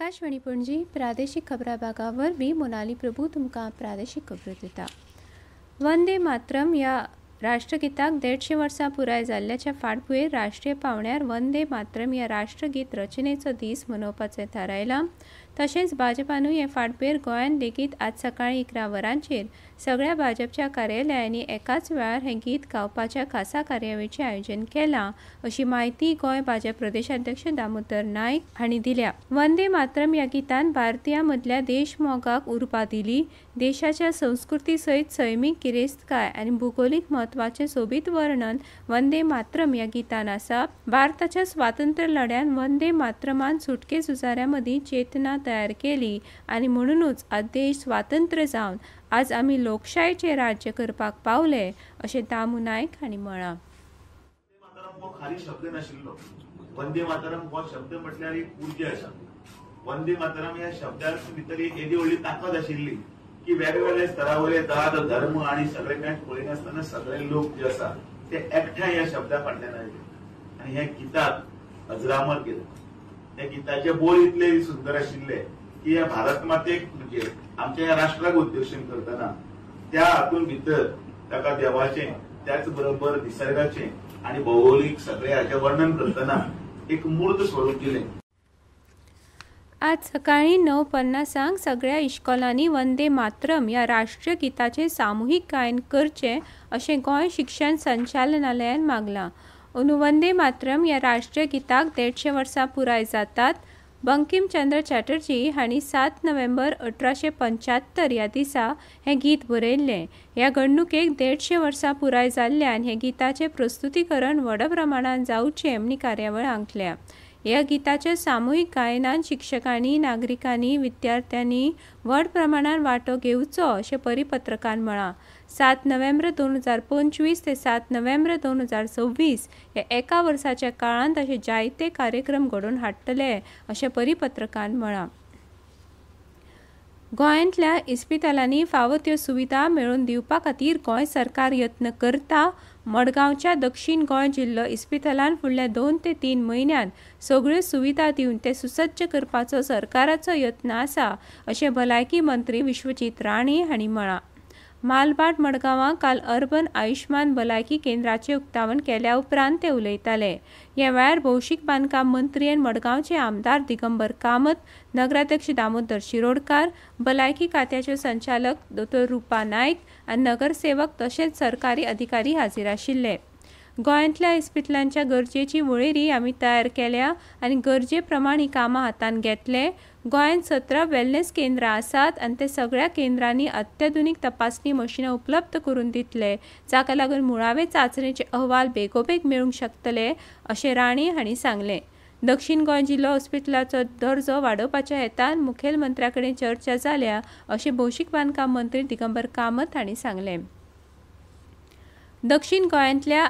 आकाशवाणी पणजी प्रादेशिक खबरां भागावर मी मोनाली प्रभू तुमकां प्रादेशिक खबरो दिता। वंदे मातरम या राष्ट्रगीताक 150 वर्सां पुराय जाल्ल्याच्या फाटभुंयेर राष्ट्रीय पावंड्यार वंदे मातरम या राष्ट्रगीत रचनेचो दीस मनोवपाचें थारायलां। तशेंच भाजपानूय हे फाटभुंयेर गोंयांत लेगीत आज सकाळीं 11 वरांचेर सगळ्या भाजपच्या कार्यालयांनी एकाच वेळार हें गीत गावपाच्या खासा कार्यावळीचें आयोजन केलां, अशी माहिती गोंय भाजप प्रदेशाध्यक्ष दामोदर नायक हांणी दिल्या। वंदे मातरम ह्या गितान भारतीयां मदल्या देशमोगाक उर्बा दिली, देशाच्या संस्कृती सयत सैमीक गिरेस्तकाय आनी भूगोलीक म्हत्वाचें सोबीत वर्णन वंदे मातरम ह्या गितान आसा। भारताच्या स्वातंत्र्य लढ्यान वंदे मातरमान सुटके झुजाऱ्यां मदीं चेतना तयार केली आनी म्हणूनच आज देश स्वातंत्र्य जावन आज आमी लोकशायेचें राज्य करपाक पावले, अशें दामू नायक हांणी म्हळां। खाली शब्द नाशिल्लो, वंदे मातरम हो शब्द म्हटल्यार एक उर्जा आसा। वंदे मातरम ह्या शब्दार भितर एक येदी व्हडली ताकद आशिल्ली की वेगवेगळ्या स्तरावयले जात धर्म आनी सगळे कांय पळयनासतना सगळे लोक जे आसा ते एकठांय ह्या शब्दा फाटल्यान आयले आनी हे गिताक अजरामर केलें। त्या गिताचे बोल इतले सुंदर आशिल्ले की ह्या भारत मातेक म्हणजे आमच्या ह्या राष्ट्राक उद्देशून करतना त्या हातून भितर ताका देवाचें त्याच बरोबर निसर्गाचें आनी भौगोलीक सगळे हाचें वर्णन करतना एक मूर्त स्वरूप दिलें। आज सकाळीं 9:50 सगळ्या इश्कोलांनी वंदे मातरम या राष्ट्रीय गिताचें सामुहीक गायन करचें अशें गोंय शिक्षण संचालनालयान मागलां। अंदू वंदे मातरम या राष्ट्रीय गिताक 150 वर्सां पुराय जातात। बंकिमचंद्र चॅटर्जी हांणी 7 नोव्हेंबर 1875 ह्या दिसा हें गीत बरयल्लें। ह्या घडणुकेक 150 वर्सां पुराय जाल्ल्यान हे गिताचें प्रस्तुतीकरण व्हड प्रमाणांत जावचें म्हूण कार्यावळ आंखल्या। ह्या गिताच्या सामुहीक गायनान शिक्षकांनी, नागरिकांनी, विद्यार्थ्यांनी व्हड प्रमाणांत वांटो घेवचो अशें परिपत्रकान म्हळां। 7 नोव्हेंबर 2025 ते 7 नोव्हेंबर 2026 ह्या एका वर्साच्या काळांत अशे जायते कार्यक्रम घडोवन हाडटले अशें परिपत्रकान म्हळां। गोंयांतल्या इस्पितळांनी फावो त्यो सुविधा मेळोवन दिवपा खातीर गोंय सरकार यत्न करता। मडगांवच्या दक्षिण गोंय जिल्लो इस्पितळान फुडल्या 2 ते 3 म्हयन्यांत सगळ्यो सुविधा दिवन ते सुसज्ज करपाचो सरकाराचो यत्न आसा, अशें भलायकी मंत्री विश्वजीत राणे हांणी म्हळां। मालबाट मडगांवां काल अर्बन आयुश्मान भलायकी केंद्राचें उक्तावण केल्या उपरांत ते उलयताले। ह्या वेळार भौशीक बांदकाम मंत्री आनी मडगांवचे आमदार दिगंबर कामत, नगराध्यक्ष दामोदर शिरोडकार, भलायकी खात्याच्यो संचालक दोतोर रुपा नायक आनी नगरसेवक तशेंच सरकारी अधिकारी हाजीर आशिल्ले। गोंयांतल्या इस्पितळांच्या गरजेची वळेरी आमी तयार केल्या आनी गरजे प्रमाण ही कामां हातांत घेतले। गोंयांत 17 वेलनेस केंद्रां आसात आनी ते सगळ्या केंद्रांनी अत्याधुनीक तपासणी मशिनां उपलब्ध करून दितले, जाका लागून मुळावे चांचणेचे अहवाल बेगोबेग मेळूंक शकतले, अशें राणे हांणी सांगलें। दक्षिण गोंय जिल्लो इस्पितळाचो दर्जो वाडोवपाच्या हेतान मुखेलमंत्र्या कडेन चर्चा जाल्या, अशें भौशीक बांदकाम मंत्री दिगंबर कामत हांणी सांगलें। दक्षिण गोंयांतल्या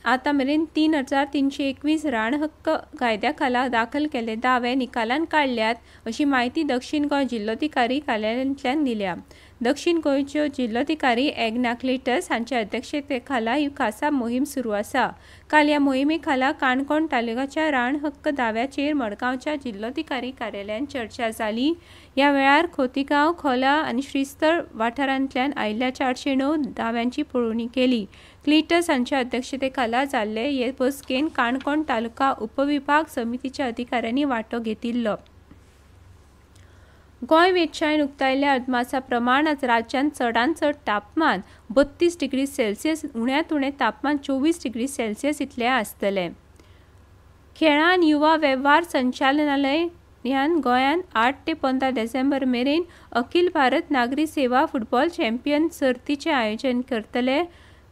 आतां मेरेन 3,321 रान हक्क कायद्या खाला दाखल केल्ले दावे निकालान काडल्यात, अशी माहिती दक्षिण गोंय जिल्लोधिकारी कार्यालयांतल्यान दिल्या। दक्षिण गोंयच्यो जिल्लोधिकारी एग्ना क्लिटस हांच्या अध्यक्षते खाला ही खासा मोहीम सुरू आसा। काल ह्या मोहिमे खाला काणकोण तालुक्याच्या रान हक्क दाव्याचेर मडगांवच्या जिल्लोधिकारी कार्यालयान चर्चा जाली। ह्या वेळार खोतीगांव, खोला आनी श्रीस्थळ वाठारांतल्यान आयिल्ल्या 409 दाव्यांची पळोवणी केली। क्लिटस हांच्या अध्यक्षते खाला जाल्ले हे बसकेन काणकोण तालुका उपविभाग समितीच्या अधिकाऱ्यांनी वांटो घेतिल्लो। गोंय वेधशाळेन उक्तायल्ल्या अदमासा प्रमाण आज राज्यांत चडांत चड तापमान 32 डिग्री सेल्सियस, उण्यांत उणें तापमान 24 डिग्री सेल्सियस इतलें आसतलें। खेळां आनी युवा वेव्हार संचालनालय गोंयांत 8 ते 15 डिसेंबर मेरेन अखिल भारत नागरी सेवा फुटबॉल चॅम्पियन सर्तीचें आयोजन करतले।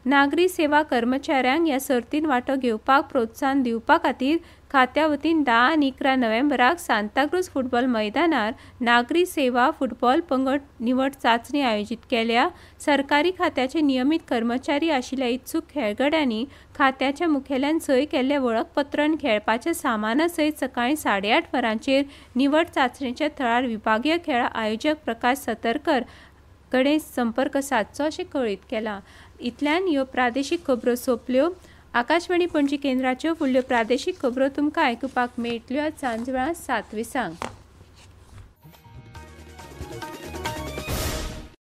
नागरी सेवा कर्मचाऱ्यांक ह्या सर्तींत वांटो घेवपाक प्रोत्साहन दिवपा खातीर खात्या वतीन 10 आनी 11 नोव्हेंबराक सांताक्रूज फुटबॉल मैदानार नागरी सेवा फुटबॉल पंगड निवड चांचणी आयोजीत केल्या। सरकारी खात्याचे नियमीत कर्मचारी आशिल्ल्या इत्सूक खेळगड्यांनी खात्याच्या मुखेल्यान सय केल्लें वळखपत्र आनी खेळपाच्या सामाना सयत सकाळीं 8:30 वरांचेर निवड चांचणेच्या थळार विभागीय खेळ आयोजक प्रकाश सतरकर कडेन संपर्क सादचो अशें कळीत केलां। इतल्यान ह्यो प्रादेशीक खबरो सोंपल्यो। आकाशवाणी पणजी केंद्राच्यो फुडल्यो प्रादेशीक खबरो तुमकां आयकुपाक मेळटल्यो आज सांजवेळा 7:20.